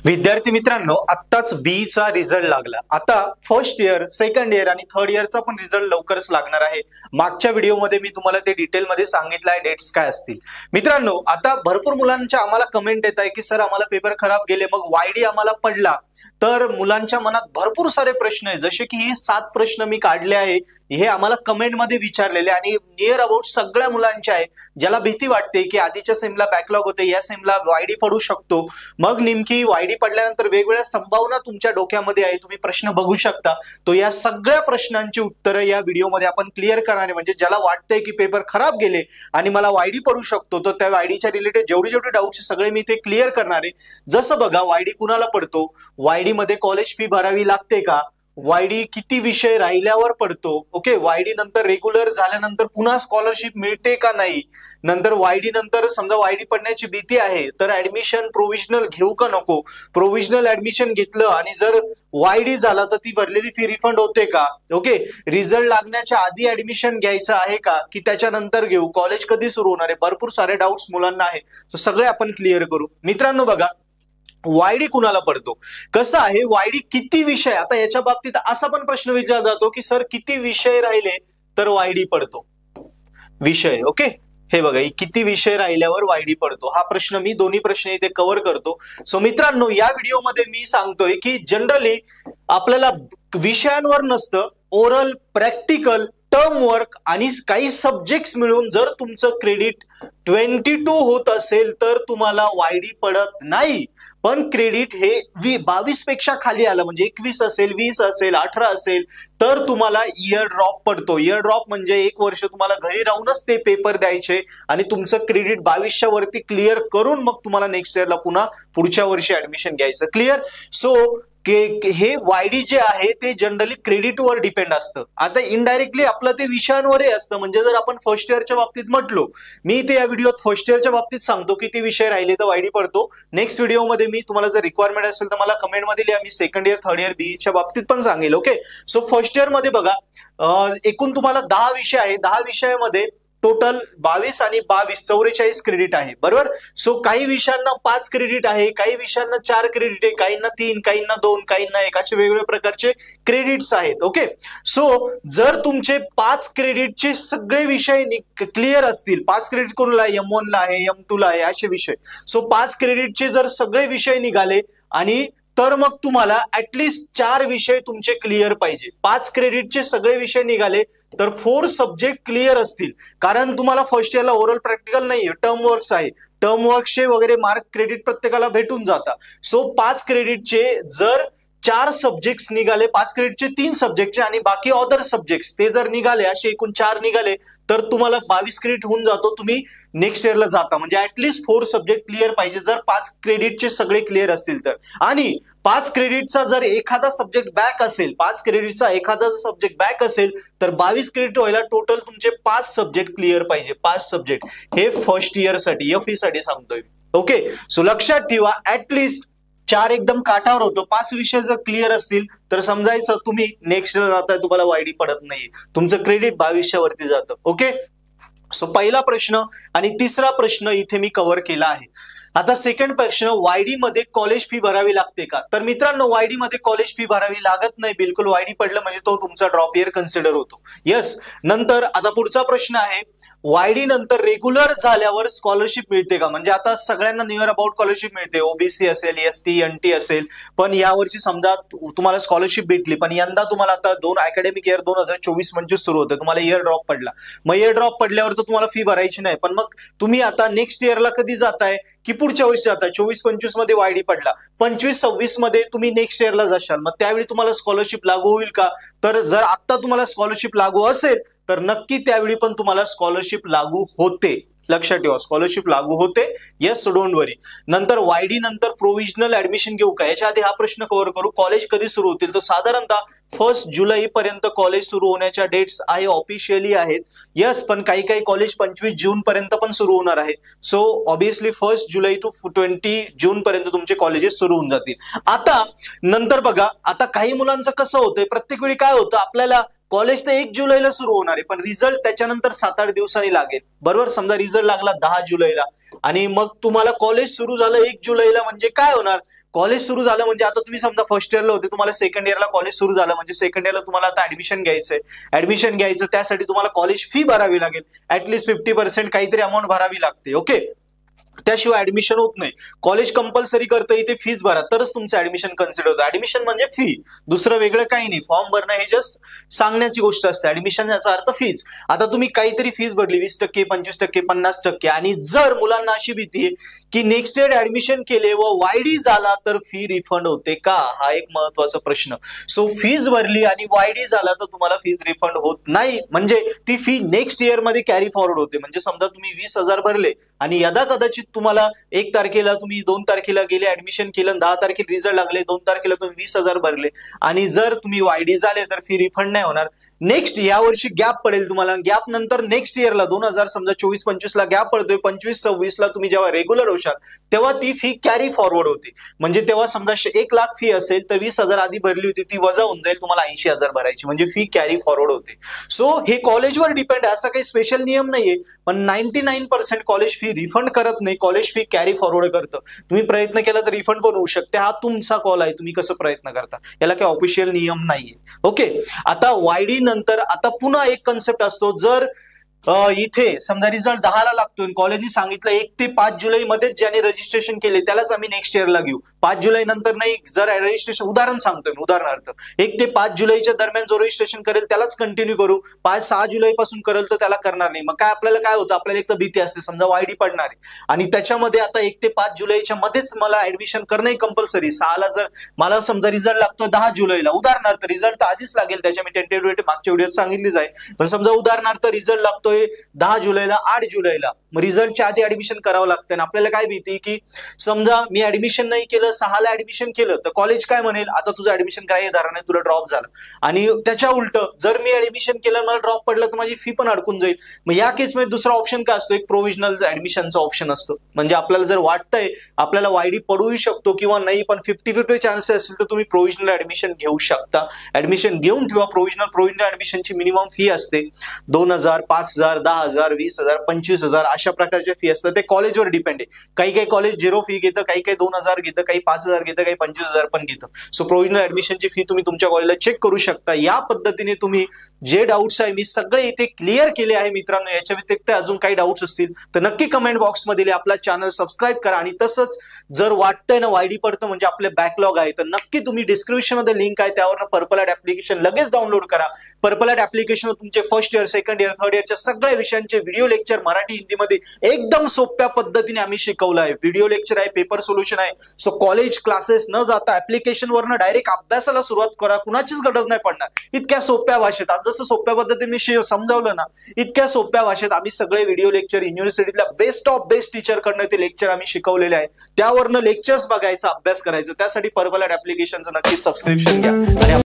विद्यार्थी मित्रांनो, आत्ताच बीचा रिझल्ट लागला. आता फर्स्ट इयर, सेकंड इयर आणि थर्ड इयरचा पण रिझल्ट लवकरच लागणार आहे. मागच्या व्हिडिओमध्ये मी तुम्हाला ते डिटेलमध्ये सांगितलं आहे, डेट्स काय असतील. मित्रांनो, आता भरपूर मुलांच्या आम्हाला कमेंट येत आहे की सर आम्हाला पेपर खराब गेले, मग वायडी आम्हाला पडला. तर मुलांच्या मनात भरपूर सारे प्रश्न आहे, जसे की हे 7 प्रश्न मी काढले आहे. हे आम्हाला कमेंटमध्ये विचारलेले आणि नियर अबाउट सगळ्या मुलांचे आहे, ज्याला भीती वाटते की आधीच्या सेमला बॅकलॉग होते, या सेमला वायडी पडू शकतो. मग नेमकी वायडी पडल्यानंतर वेगवेगळ्या संभावना तुमच्या डोक्यामध्ये आहे, तुम्ही प्रश्न बघू शकता. तो या सगळ्या प्रश्नांची उत्तरं या व्हिडिओमध्ये आपण क्लिअर करणार आहे. म्हणजे ज्याला वाटतंय की पेपर खराब गेले आणि मला वायडी पडू शकतो, तर त्या वायडीच्या रिलेटेड जेवढे डाऊट्स सगळे मी ते क्लिअर करणार आहे. जसं बघा, वायडी कुणाला पडतो, वायडी मध्ये कॉलेज फी भरावी लागते का, वायडी किती विषय राहिल्यावर पडतो, ओके, वायडी नंतर रेग्युलर झाल्यानंतर पुन्हा स्कॉलरशिप मिळते का नाही, नंतर वायडी नंतर समजा वायडी पडण्याची भीती आहे तर ऍडमिशन प्रोव्हिजनल घेऊ का नको, प्रोव्हिजनल ऍडमिशन घेतलं आणि जर वायडी झाला तर ती भरलेली फी रिफंड होते का, ओके, रिझल्ट लागण्याच्या आधी ऍडमिशन घ्यायचं आहे का की त्याच्यानंतर घेऊ, कॉलेज कधी सुरू होणार आहे, भरपूर सारे डाऊट्स मुलांना आहे. सगळे आपण क्लिअर करू. मित्रांनो बघा, वायडी कुणाला पडतो, कसं आहे, वायडी किती विषय, आता याच्या बाबतीत असा पण प्रश्न विचारला जातो की सर किती विषय राहिले तर वायडी पडतो, विषय, ओके, हे बघा किती विषय राहिल्यावर वायडी पडतो, हा प्रश्न मी दोन्ही प्रश्न इथे कव्हर करतो. सो मित्रांनो, या व्हिडिओमध्ये मी सांगतोय की जनरली आपल्याला विषयांवर नसतं, ओरल, प्रॅक्टिकल, टर्म वर्क आणि काही सब्जेक्ट्स मिळून जर तुमचं क्रेडिट 22 होत असेल तर तुम्हाला वायडी पडत नाही. पण क्रेडिट हे 22 पेक्षा खाली आलं, म्हणजे 21 असेल, 20 असेल, 18 असेल तर तुम्हाला इयर ड्रॉप पडतो. इयर ड्रॉप म्हणजे 1 वर्ष तुम्हाला घरी राहूनच ते पेपर द्यायचे आणि तुमचं क्रेडिट 22च्या वरती क्लिअर करून मग तुम्हाला नेक्स्ट इयरला पुन्हा पुढच्या वर्षी ऍडमिशन घ्यायचं. क्लिअर. सो हे वायडी जे आहे ते जनरली क्रेडिटवर डिपेंड असतं. आता इनडायरेक्टली आपलं ते विषयांवरही असतं. म्हणजे जर आपण फर्स्ट इयरच्या बाबतीत म्हटलो, मी ते या व्हिडिओत फर्स्ट इयरच्या बाबतीत सांगतो किती विषय राहिले तर वायडी पडतो. नेक्स्ट व्हिडिओमध्ये मी तुम्हाला जर रिक्वायरमेंट असेल तर मला कमेंटमध्ये लिहा, मी सेकंड इयर, थर्ड इयर, बीच्या बाबतीत पण सांगेल. ओके. सो फर्स्ट इयर मध्ये बघा, एकूण तुम्हाला 10 विषय आहे. 10 विषयामध्ये टोटल 22 आणि 22 44 क्रेडिट आहे, बरोबर. सो काही विषयांना 5 क्रेडिट आहे, काही विषयांना 4 क्रेडिट आहे, काहींना 3, काहींना 2, काहींना 1, असे वेगवेगळ्या प्रकारचे क्रेडिट्स आहेत. ओके. सो जर तुमचे 5 क्रेडिटचे सगळे विषय क्लिअर असतील, 5 क्रेडिट कोणला आहे, M1 ला आहे, M2 ला आहे, असे विषय. सो 5 क्रेडिटचे जर सगळे विषय निघाले आणि तर मग तुम्हाला ऍटलिस्ट 4 विषय तुमचे क्लिअर पाहिजे. 5 क्रेडिटचे सगळे विषय निघाले तर 4 सब्जेक्ट क्लिअर असतील, कारण तुम्हाला फर्स्ट इयरला ओरल प्रॅक्टिकल नाहीये, टर्म वर्क्स आहे. टर्म वर्कचे वगैरे मार्क क्रेडिट प्रत्येकाला भेटून जातात. सो 5 क्रेडिटचे जर 4 सब्जेक्ट्स निघाले, 5 क्रेडिटचे 3 सब्जेक्टचे आणि बाकी अदर सब्जेक्ट्स ते जर निघाले, असे एकूण 4 निघाले तर तुम्हाला 22 क्रेडिट होऊन जातो, तुम्ही नेक्स्ट इयरला जाता. म्हणजे ऍटलिस्ट 4 सब्जेक्ट क्लिअर पाहिजे जर 5 क्रेडिटचे सगळे क्लिअर असतील तर. आणि 5 क्रेडिटचा जर एखादा सब्जेक्ट बॅक असेल, 5 क्रेडिटचा एखादा सब्जेक्ट बॅक असेल तर 22 क्रेडिट व्हायला टोटल तुमचे 5 सब्जेक्ट क्लिअर पाहिजे. 5 सब्जेक्ट हे फर्स्ट इयर साठी, FE साठी सांगतोय. ओके. सो लक्षात ठेवा, ऍटलिस्ट 4 एकदम काठावर होतो, 5 विषय जर क्लिअर असतील तर समजायचं तुम्ही नेक्स्ट इयर जाताय, तुम्हाला वायडी पडत नाहीये, तुमचं क्रेडिट 22च्या वरती जातं. ओके. सो पहिला प्रश्न आणि तिसरा प्रश्न इथे मी कव्हर केला आहे. आता सेकंड प्रश्न, वायडी मध्ये कॉलेज फी भरावी लागते का. तर मित्रांनो, वायडी मध्ये कॉलेज फी भरावी लागत नाही बिलकुल. वायडी पडलं म्हणजे तो तुमचा ड्रॉप इयर कन्सिडर होतो. यस. नंतर आता पुढचा प्रश्न आहे, वायडी नंतर रेग्युलर झाल्यावर स्कॉलरशिप मिळते का. म्हणजे आता सगळ्यांना नियर अबाउट स्कॉलरशिप मिळते, ओबीसी असेल, ST, NT असेल, पण यावर्षी समजा तुम्हाला स्कॉलरशिप भेटली, पण यंदा तुम्हाला आता 2 अकॅडमिक इयर 2024-25 सुरू होतं, तुम्हाला इयर ड्रॉप पडला. मग इयर ड्रॉप पडल्यावर तर तुम्हाला फी भरायची नाही, पण मग तुम्ही आता नेक्स्ट इयरला कधी जाताय की पुढच्या वर्षी जाताय. 24-25 मध्ये वायडी पडला, 25-26 मध्ये तुम्ही नेक्स्ट इयरला जाशाल, मग त्यावेळी तुम्हाला स्कॉलरशिप लागू होईल का. तर जर आता तुम्हाला स्कॉलरशिप लागू असेल तर नक्की त्यावेळी पण तुम्हाला स्कॉलरशिप लागू होते. लक्षात ठेवा, स्कॉलरशिप लागू होते. येस, डोंट वरी. नंतर वायडी नंतर प्रोव्हिजनल ऍडमिशन घेऊ का, याच्या आधी हा प्रश्न कव्हर करू. कॉलेज कधी सुरू होतील, तर साधारणतः 1 जुलै पर्यंत कॉलेज सुरू होण्याच्या डेट्स आहे, ऑफिशियली आहेत. यस, पण काही काही कॉलेज 25 जून पर्यंत पण सुरू होणार आहे. सो ऑब्विसली 1 जुलै टू 20 जून पर्यंत तुमचे कॉलेजेस सुरू होऊन जातील. आता नंतर बघा, आता काही मुलांचं कसं होतंय, प्रत्येक वेळी काय होतं, आपल्याला कॉलेज तर 1 जुलैला सुरू होणार आहे, पण रिझल्ट त्याच्यानंतर 7-8 दिवसांनी लागेल, बरोबर. समजा रिझल्ट लागला 10 जुलैला आणि मग तुम्हाला कॉलेज सुरू झालं 1 जुलैला, म्हणजे काय होणार? कॉलेज सुरू झालं म्हणजे आता तुम्ही समजा फर्स्ट इयरला होते, तुम्हाला सेकंड इयरला कॉलेज सुरू झालं म्हणजे सेकंड इयरला तुम्हाला आता ऍडमिशन घ्यायचंय. ऍडमिशन घ्यायचं त्यासाठी तुम्हाला कॉलेज फी भरावी लागेल, ऍटलीस्ट 50% काहीतरी अमाऊंट भरावी लागते. ओके, त्याशिवाय ऍडमिशन होत नाही. कॉलेज कंपल्सरी करतं इथे फीज भरा तरच तुमचं ऍडमिशन कन्सिडर होतं. ऍडमिशन म्हणजे फी, दुसरं वेगळं काही नाही. फॉर्म भरणं हे जस्ट सांगण्याची गोष्ट असते. ऍडमिशन याचा अर्थ फीज. आता तुम्ही काहीतरी फीज भरली 20%, 25%, 50%, आणि जर मुलांना अशी भीती आहे की नेक्स्ट इयर ऍडमिशन केले व वायडी झाला तर फी रिफंड होते का, हा एक महत्वाचा प्रश्न. सो फीज भरली आणि वायडी झाला तर तुम्हाला फीज रिफंड होत नाही, म्हणजे ती फी नेक्स्ट इयर मध्ये कॅरी फॉरवर्ड होते. म्हणजे समजा तुम्ही 20,000 भरले आणि यदा कदाचित तुम्हाला 1 तारखेला तुम्ही 2 तारखेला गेले ऍडमिशन केलं, 10 तारखेला रिझल्ट लागले, 2 तारखेला तुम्ही 20,000 भरले आणि जर तुम्ही वायडी झाले तर फी रिफंड नाही होणार. नेक्स्ट या वर्षी गॅप पडेल तुम्हाला, गॅप नंतर नेक्स्ट इयरला 2000 समजा 24-25 ला गॅप पडतोय, 25-26 ला तुम्ही जेव्हा रेग्युलर होशाल तेव्हा ती फी कॅरी फॉरवर्ड होते. म्हणजे तेव्हा समजा 1 लाख फी असेल तर 20,000 आधी भरली होती ती वजा होऊन जाईल, तुम्हाला 80,000 भरायची, म्हणजे फी कॅरी फॉरवर्ड होते. सो हे कॉलेजवर डिपेंड आहे, असा काही स्पेशल नियम नाहीये, पण 99% कॉलेज फी रिफंड करत नाही, कॉलेज फी कॅरी फॉरवर्ड करतं. तुम्ही प्रयत्न केला तर रिफंड पण होऊ शकते, हा तुमचा कॉल आहे, तुम्ही कसं प्रयत्न करता, याला काही ऑफिशियल नियम नाहीये. ओके, आता वायडी नंतर आता पुन्हा एक कन्सेप्ट असतो. जर इथे समजा रिझल्ट 10 ला लागतोय, कॉलेजने सांगितलं 1 ते 5 जुलै मध्ये ज्याने रजिस्ट्रेशन केले त्यालाच आम्ही नेक्स्ट इयरला घेऊ, 5 जुलै नंतर नाही. जर रजिस्ट्रेशन, उदाहरण सांगतोय मी, उदाहरणार्थ 1 ते 5 जुलैच्या दरम्यान जो रजिस्ट्रेशन करेल त्यालाच कंटिन्यू करू, 5-6 जुलै पासून करेल तर त्याला करणार नाही. मग काय आपल्याला काय होतं, आपल्याला एक तर भीती असते समजा वायडी पडणार आहे आणि त्याच्यामध्ये आता 1 ते 5 जुलैच्या मध्येच मला ऍडमिशन करणं कंपल्सरी. 6 ला जर मला समजा रिझल्ट लागतोय 10 जुलैला, उदाहरणार्थ रिझल्ट आधीच लागेल, त्याच्या मी टेंटेटिव्ह डेट मागच्या व्हिडिओत सांगितलीच आहे, पण समजा उदाहरणार्थ रिझल्ट लागतोय 10 जुलैला, 8 जुलैला, मग रिझल्टच्या आधी ऍडमिशन करावं लागतं. आणि आपल्याला काय भीती की समजा मी ऍडमिशन नाही केलं, 6 ला ऍडमिशन केलं तर कॉलेज काय म्हणेल, आता तुझं ऍडमिशन करायचं धारणा आहे, तुला ड्रॉप झालं. आणि त्याच्या उलट जर मी ऍडमिशन केलं मला ड्रॉप पडलं तर माझी फी पण अडकून जाईल. मग या केसमध्ये दुसरा ऑप्शन काय असतो, एक प्रोव्हिजनल ऍडमिशनचा ऑप्शन असतो. म्हणजे आपल्याला जर वाटतंय आपल्याला वायडी पडूही शकतो किंवा नाही, पण 50-50 चान्सेस असेल तर तुम्ही प्रोव्हिजनल ऍडमिशन घेऊ शकता. ऍडमिशन घेऊन ठेवा. प्रोव्हिजनल ऍडमिशनची मिनिमम फी असते 2,000, 5,000, 10,000, 20,000, 25,000 अशा प्रकारच्या फी असतात. ते कॉलेजवर डिपेंड आहे. काही कॉलेज 0 फी घेतं, काही 2,000 घेतं, काही 5,000 घेतं, काही 25,000 पण घेतं. सो प्रोव्हिजनल ऍडमिशनची फी तुम्ही तुमच्या कॉलेजला चेक करू शकता. या पद्धतीने तुम्ही जे डाऊट्स आहे मी सगळे इथे क्लिअर केले आहे मित्रांनो. याच्या व्यतिरिक्त अजून काही डाऊट्स असतील तर नक्की कमेंट बॉक्समध्ये आपला चॅनल सबस्क्राईब करा. आणि तसंच जर वाटतंय ना वायडी पडतं म्हणजे आपले बॅकलॉग आहे तर नक्की तुम्ही डिस्क्रिप्शन मध्ये लिंक आहे त्यावर पर्पल ऍड ऍप्लिकेशन लगेच डाउनलोड करा. पर्पल ऍड ऍप्लिकेशन तुमचे first year, second year, third इयरच्या सगळ्या विषयांचे व्हिडिओ लेक्चर मराठी हिंदीमध्ये एकदम सोप्या पद्धतीने आम्ही शिकवलं आहे. व्हिडिओ लेक्चर आहे, पेपर सोल्युशन आहे. सो कॉलेज क्लासेस न जाता ऍप्लिकेशन वरनं डायरेक्ट अभ्यासाला सुरुवात करा, कुणाचीच गरज नाही पडणार. इतक्या सोप्या भाषेत, आज जसं सोप्या पद्धतीने मी समजावलं ना, इतक्या सोप्या भाषेत आम्ही सगळे व्हिडिओ लेक्चर युनिव्हर्सिटीतल्या बेस्ट ऑफ बेस्ट टीचर कडनं ते लेक्चर आम्ही शिकवलेले आहे. त्यावरनं लेक्चर्स बघायचा, अभ्यास करायचा. त्यासाठी पर्पल ऍड ऍप्लिकेशनचं नक्की सबस्क्रिप्शन घ्या. आणि